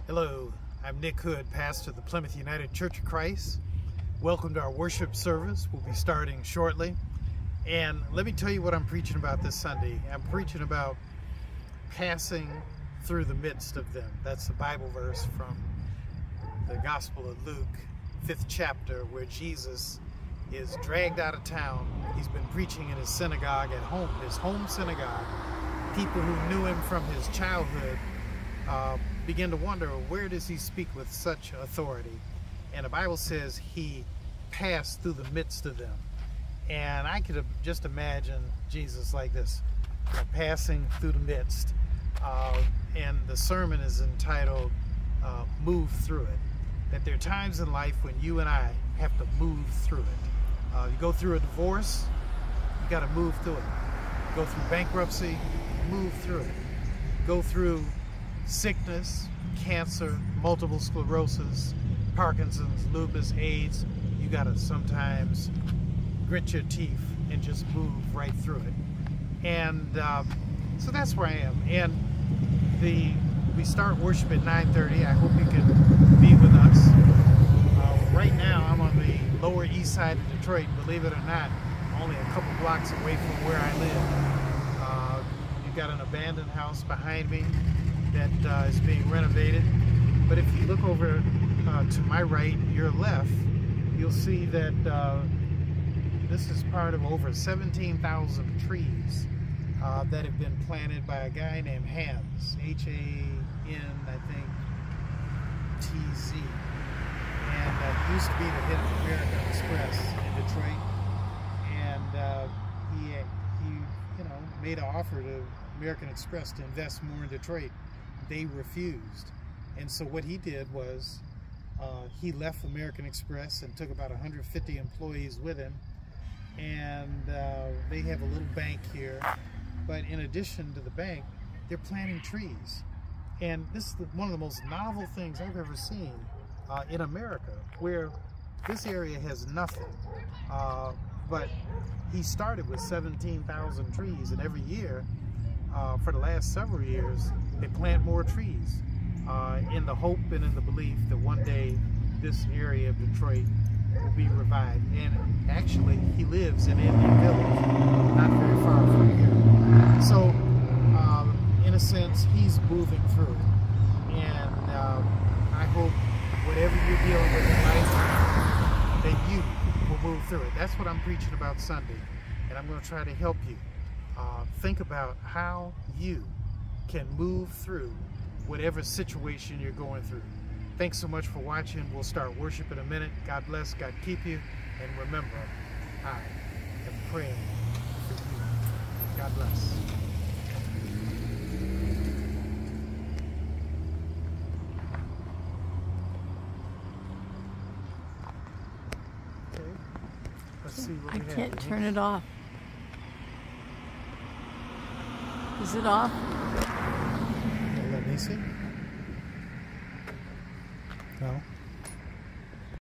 Hello, I'm Nick Hood, pastor of the Plymouth United Church of Christ. Welcome to our worship service. We'll be starting shortly. And let me tell you what I'm preaching about this Sunday. I'm preaching about passing through the midst of them. That's the Bible verse from the Gospel of Luke, 5th chapter, where Jesus is dragged out of town. He's been preaching in his synagogue at home, his home synagogue. People who knew him from his childhood begin to wonder, where does he speak with such authority? And the Bible says he passed through the midst of them. And I could just imagine Jesus like this, passing through the midst. And the sermon is entitled, Move Through It. That there are times in life when you and I have to move through it. You go through a divorce, you got to move through it. You go through bankruptcy, move through it. Go through sickness, cancer, multiple sclerosis, Parkinson's, lupus, AIDS. You got to sometimes grit your teeth and just move right through it. And so that's where I am. And we start worship at 9:30. I hope you can be with us. Right now I'm on the Lower East Side of Detroit. Believe it or not, only a couple blocks away from where I live. You've got an abandoned house behind me that is being renovated. But if you look over to my right, your left, you'll see that this is part of over 17,000 trees that have been planted by a guy named Hans, H-A-N, I think, T-Z. And used to be the head of American Express in Detroit. And he made an offer to American Express to invest more in Detroit. They refused. And so what he did was he left American Express and took about 150 employees with him. And they have a little bank here. But in addition to the bank, they're planting trees. And this is one of the most novel things I've ever seen in America, where this area has nothing. But he started with 17,000 trees, and every year, for the last several years, they plant more trees in the hope and in the belief that one day this area of Detroit will be revived. And actually, he lives in Indian Village, not very far from here. So, in a sense, he's moving through it. And I hope whatever you're dealing with in life, that you will move through it. That's what I'm preaching about Sunday. And I'm going to try to help you think about how you can move through whatever situation you're going through. Thanks so much for watching. We'll start worship in a minute. God bless, God keep you. And remember, I am praying for you. God bless. Okay. Let's see what we have. I can't turn it off. Is it off? Let me see. No.